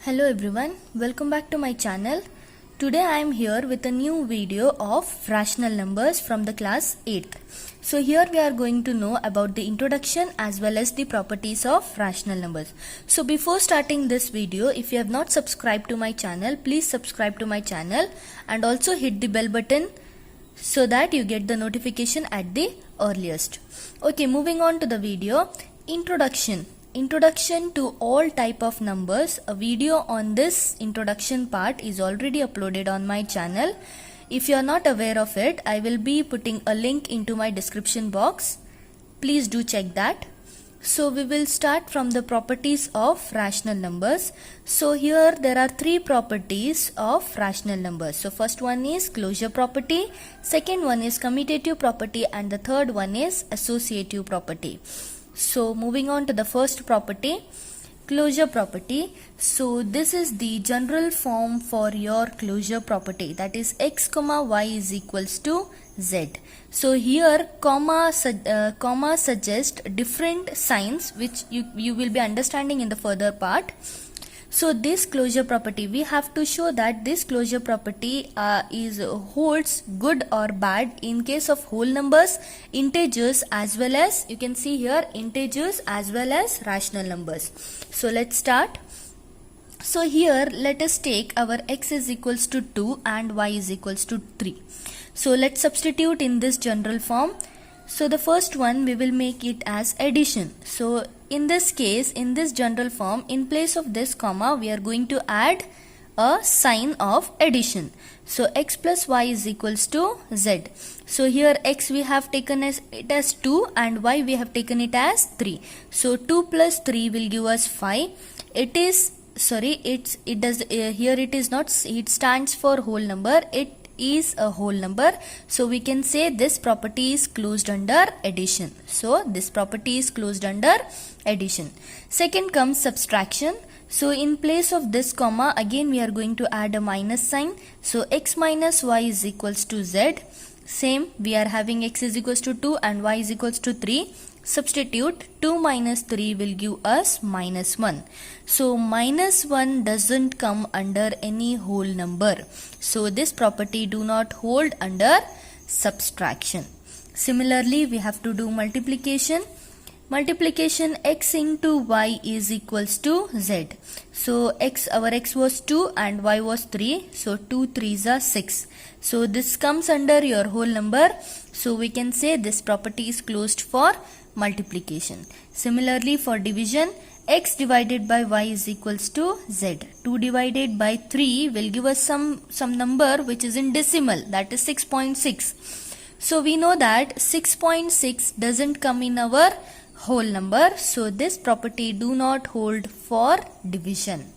Hello everyone, welcome back to my channel. Today I am here with a new video of rational numbers from the class 8th. So here we are going to know about the introduction as well as the properties of rational numbers. So before starting this video, if you have not subscribed to my channel, please subscribe to my channel and also hit the bell button so that you get the notification at the earliest. Okay, moving on to the video. Introduction to all type of numbers. A video on this introduction part is already uploaded on my channel. If you are not aware of it, I will be putting a link into my description box. Please do check that. So we will start from the properties of rational numbers. So here there are three properties of rational numbers. So first one is closure property, second one is commutative property, and the third one is associative property. So moving on to the first property, closure property. So this is the general form for your closure property, that is x comma y is equals to z. So here comma suggest different signs which you will be understanding in the further part. So this closure property, we have to show that this closure property holds good or bad in case of whole numbers, integers, as well as you can see here integers as well as rational numbers. So let's start. So here let us take our x is equals to 2 and y is equals to 3. So let's substitute in this general form. So the first one we will make it as addition. So in this case, in this general form, in place of this comma, we are going to add a sign of addition. So x plus y is equals to z. So here x we have taken it as 2 and y we have taken it as 3. So 2 plus 3 will give us 5. It stands for whole number. It is a whole number, so we can say this property is closed under addition. So this property is closed under addition. Second comes subtraction. So in place of this comma, again we are going to add a minus sign. So x minus y is equals to z. Same, we are having x is equals to 2 and y is equals to 3. Substitute 2 minus 3 will give us minus 1. So minus 1 doesn't come under any whole number. So this property do not hold under subtraction. Similarly, we have to do multiplication. Multiplication x into y is equals to z. So our x was 2 and y was 3. So 2 3s are 6. So this comes under your whole number. So we can say this property is closed for multiplication. Similarly for division, x divided by y is equals to z. 2 divided by 3 will give us some number which is in decimal, that is 6.6. So we know that 6.6 doesn't come in our whole number. So this property do not hold for division.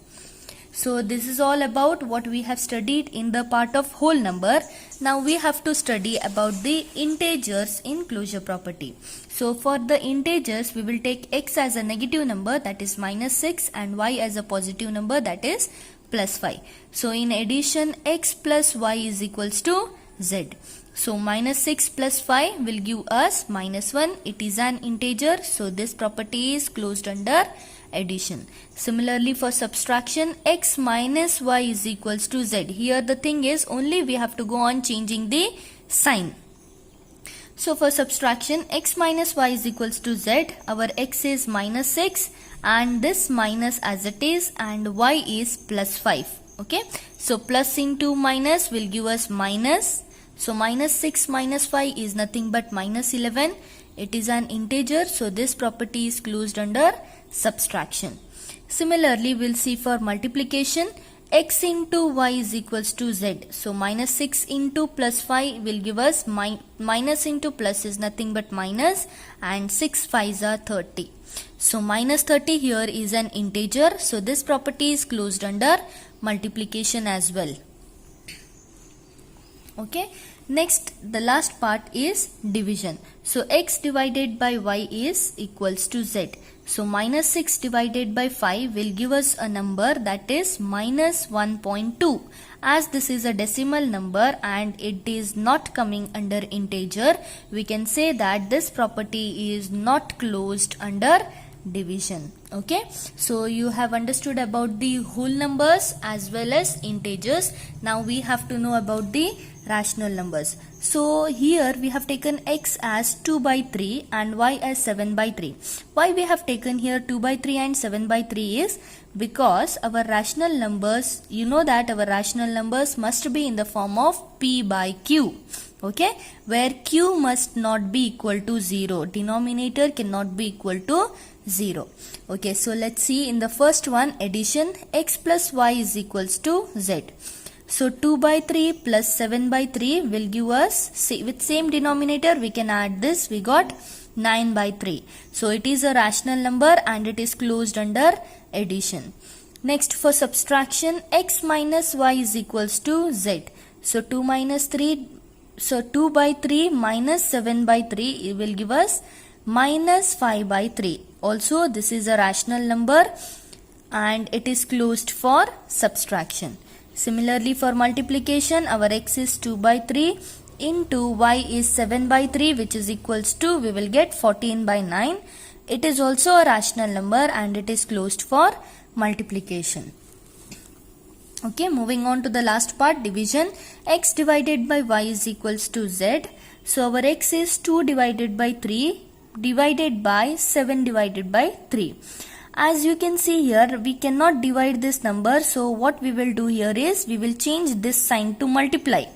So this is all about what we have studied in the part of whole number. Now we have to study about the integers in closure property. So for the integers, we will take x as a negative number, that is minus 6, and y as a positive number, that is plus 5. So in addition, x plus y is equals to z. So minus 6 plus 5 will give us minus 1. It is an integer, so this property is closed under addition. Similarly for subtraction, x minus y is equals to z. Here the thing is only we have to go on changing the sign. So for subtraction, x minus y is equals to z. Our x is minus 6 and this minus as it is, and y is plus 5. Okay, so plus into minus will give us minus. So minus 6 minus 5 is nothing but minus 11. It is an integer, so this property is closed under subtraction. Similarly, we'll see for multiplication, x into y is equals to z. So minus 6 into plus 5 will give us minus into plus is nothing but minus, and 6 5s are 30. So minus 30 here is an integer, so this property is closed under multiplication as well. Okay, next the last part is division. So x divided by y is equals to z. So minus 6 divided by 5 will give us a number, that is minus 1.2. As this is a decimal number and it is not coming under integer, we can say that this property is not closed under division. Okay, so you have understood about the whole numbers as well as integers. Now we have to know about the rational numbers. So here we have taken x as 2 by 3 and y as 7 by 3. Why we have taken here 2 by 3 and 7 by 3 is because our rational numbers, you know that our rational numbers must be in the form of p by q. Okay, where q must not be equal to 0. Denominator cannot be equal to 0. Okay, so let's see in the first one, addition, x plus y is equals to z. So 2 by 3 plus 7 by 3 will give us, with same denominator we can add this, we got 9 by 3. So it is a rational number and it is closed under addition. Next, for subtraction, x minus y is equals to z. So 2 by 3 minus 7 by 3, it will give us minus 5 by 3. Also this is a rational number and it is closed for subtraction. Similarly, for multiplication, our x is 2 by 3 into y is 7 by 3, which is equals to, we will get 14 by 9. It is also a rational number and it is closed for multiplication. Okay, moving on to the last part, division. X divided by y is equals to z. So our x is 2 divided by 3 divided by 7 divided by 3. As you can see here, we cannot divide this number. So what we will do here is, we will change this sign to multiply.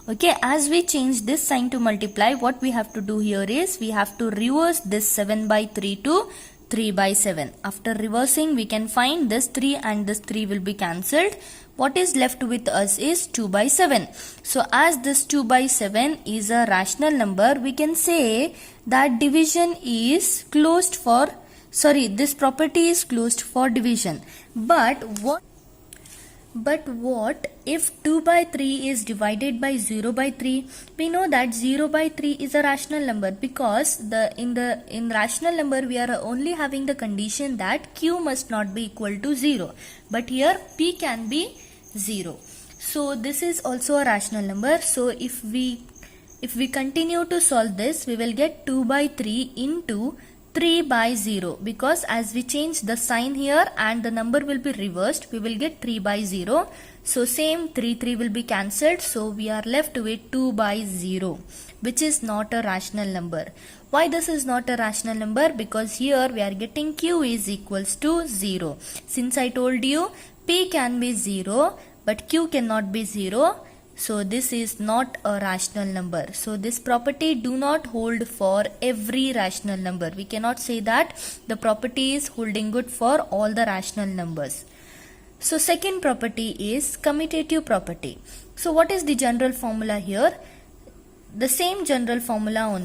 Okay, as we change this sign to multiply, what we have to do here is, we have to reverse this 7 by 3 to 3 by 7. After reversing, we can find this 3 and this 3 will be cancelled. What is left with us is 2 by 7. So as this 2 by 7 is a rational number, we can say that division is closed for, this property is closed for division. But what if 2 by 3 is divided by 0 by 3? We know that 0 by 3 is a rational number, because in rational number we are only having the condition that q must not be equal to 0. But here p can be 0. So this is also a rational number. So if we continue to solve this, we will get 2 by 3 into 3 by 0, because as we change the sign here and the number will be reversed, we will get 3 by 0. So same 3 will be cancelled. So we are left with 2 by 0, which is not a rational number. Why this is not a rational number? Because here we are getting q is equals to 0. Since I told you p can be 0 but q cannot be 0, so this is not a rational number. So this property do not hold for every rational number. We cannot say that the property is holding good for all the rational numbers. So second property is commutative property. So what is the general formula here? The same general formula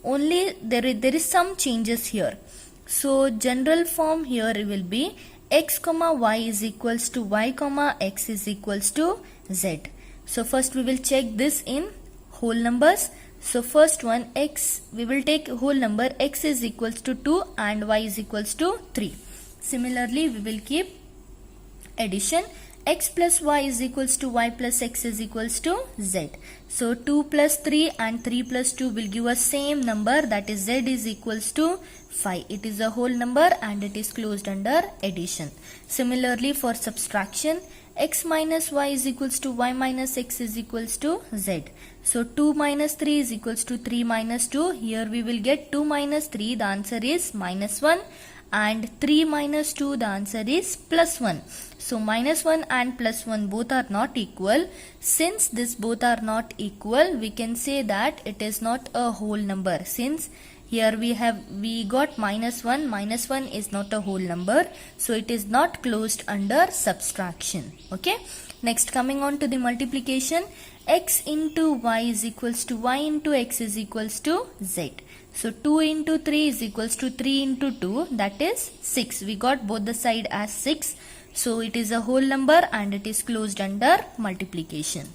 only there is some changes here. So general form here will be x comma y is equals to y comma x is equals to z. So first we will check this in whole numbers. So first one, x, we will take whole number, x is equals to 2 and y is equals to 3. Similarly, we will keep addition, x plus y is equals to y plus x is equals to z. So 2 plus 3 and 3 plus 2 will give us same number, that is z is equals to 5. It is a whole number and it is closed under addition. Similarly, for subtraction, x minus y is equals to y minus x is equals to z. So 2 minus 3 is equals to 3 minus 2. Here we will get 2 minus 3, the answer is minus 1, and 3 minus 2, the answer is plus 1. So minus 1 and plus 1 both are not equal. Since this both are not equal, we can say that it is not a whole number. Since here we got minus 1 is not a whole number, so it is not closed under subtraction. Okay, next coming on to the multiplication, x into y is equals to y into x is equals to z. So 2 into 3 is equals to 3 into 2, that is 6. We got both the side as 6, so it is a whole number and it is closed under multiplication.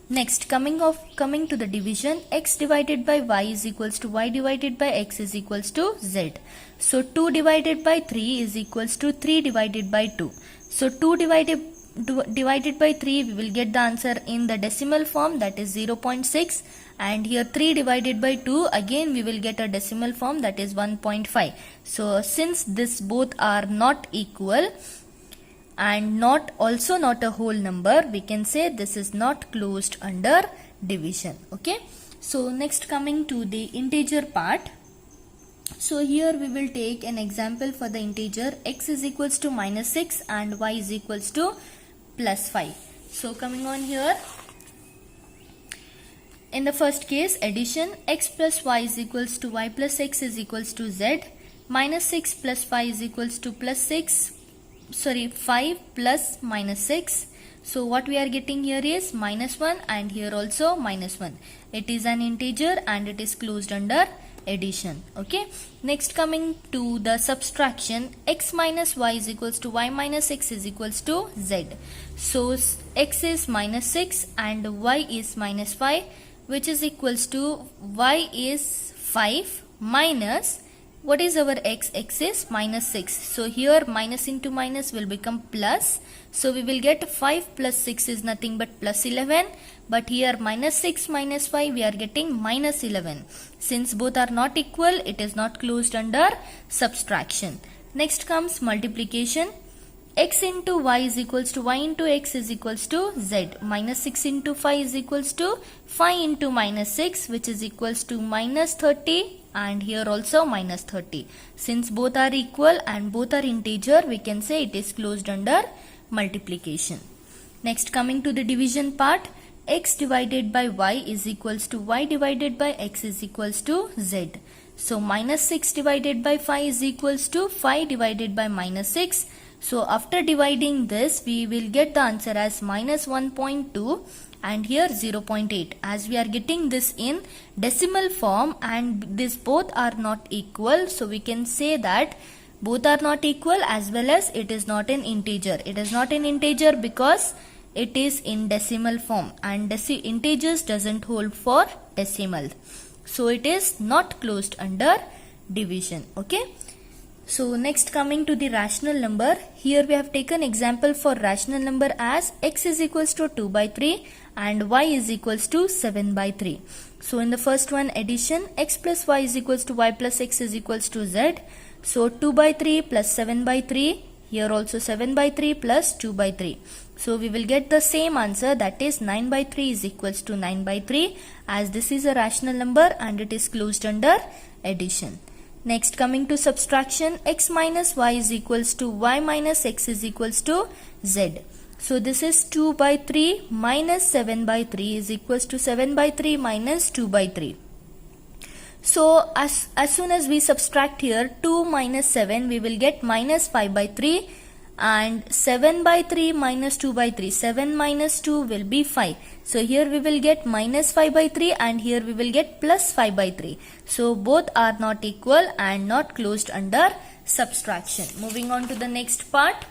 Next, coming to the division, x divided by y is equals to y divided by x is equals to z. So 2 divided by 3 is equals to 3 divided by 2. So 2 divided divided by 3, we will get the answer in the decimal form, that is 0.6. And here 3 divided by 2, again we will get a decimal form, that is 1.5. So since this both are not equal and not a whole number, we can say this is not closed under division. Okay. So next, coming to the integer part. So here we will take an example for the integer x is equals to -6 and y is equals to +5. So coming on here, in the first case, addition, x plus y is equals to y plus x is equals to z, -6 plus 5 is equals to 5 plus -6. So what we are getting here is -1 and here also -1. It is an integer and it is closed under addition. Okay. Next, coming to the subtraction, x minus y is equals to y minus x is equals to z. So x is -6 and y is -5, which is equals to y is 5 minus, what is our x? X is -6. So here minus into minus will become plus. So we will get 5 plus 6 is nothing but +11. But here -6 minus 5 we are getting -11. Since both are not equal, it is not closed under subtraction. Next comes multiplication. X into y is equals to y into x is equals to z. -6 into 5 is equals to 5 into -6, which is equals to -30, and here also -30. Since both are equal and both are integer, we can say it is closed under multiplication. Next, coming to the division part, x divided by y is equals to y divided by x is equals to z. So -6 divided by 5 is equals to 5 divided by -6. So after dividing this, we will get the answer as -1.2 and here 0.8. As we are getting this in decimal form and this both are not equal, so we can say that both are not equal as well as it is not an integer. It is not an integer because it is in decimal form and integers doesn't hold for decimal. So it is not closed under division. Okay. So next, coming to the rational number. Here we have taken example for rational number as x is equals to 2 by 3 and y is equals to 7 by 3. So in the first one, addition, x plus y is equals to y plus x is equals to z. So 2 by 3 plus 7 by 3. Here also 7 by 3 plus 2 by 3. So we will get the same answer, that is 9 by 3 is equals to 9 by 3, as this is a rational number and it is closed under addition. Next, coming to subtraction, x minus y is equals to y minus x is equals to z. So this is 2 by 3 minus 7 by 3 is equals to 7 by 3 minus 2 by 3. So as soon as we subtract here 2 minus 7, we will get minus 5 by 3, and 7 by 3 minus 2 by 3. 7 minus 2 will be 5. So here we will get minus 5 by 3 and here we will get plus 5 by 3. So both are not equal and not closed under subtraction. Moving on to the next part,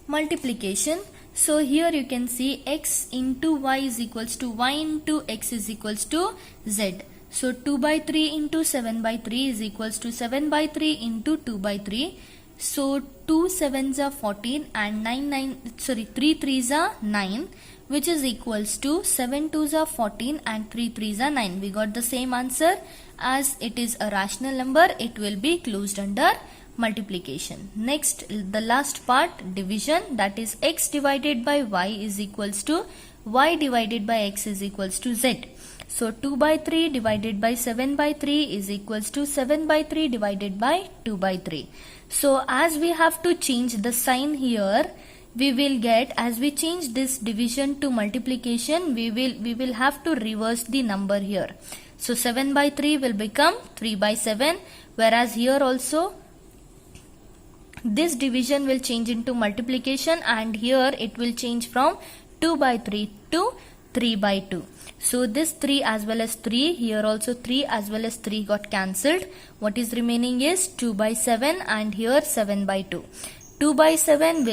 multiplication. So here you can see x into y is equals to y into x is equals to z. So 2 by 3 into 7 by 3 is equals to 7 by 3 into 2 by 3. So 2 7s are 14 and 3 3s are 9, which is equals to 7 2s are 14 and 3 3s are 9. We got the same answer. As it is a rational number, it will be closed under multiplication. Next, the last part, division, that is x divided by y is equals to y divided by x is equals to z. So 2 by 3 divided by 7 by 3 is equals to 7 by 3 divided by 2 by 3. So as we have to change the sign here, we will get, as we change this division to multiplication, we will have to reverse the number here. So 7 by 3 will become 3 by 7, whereas here also this division will change into multiplication and here it will change from 2 by 3 to 3 by 2. So this 3 as well as 3, here also 3 as well as 3 got cancelled. What is remaining is 2 by 7 and here 7 by 2. 2 by 7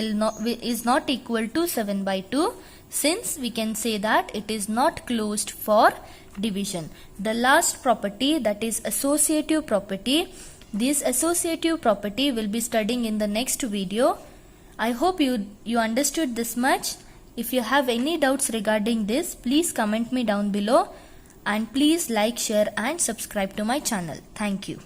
is not equal to 7 by 2, since we can say that it is not closed for division. The last property, that is associative property. This associative property will be studying in the next video. I hope you understood this much. If you have any doubts regarding this, please comment me down below, and please like, share and subscribe to my channel. Thank you.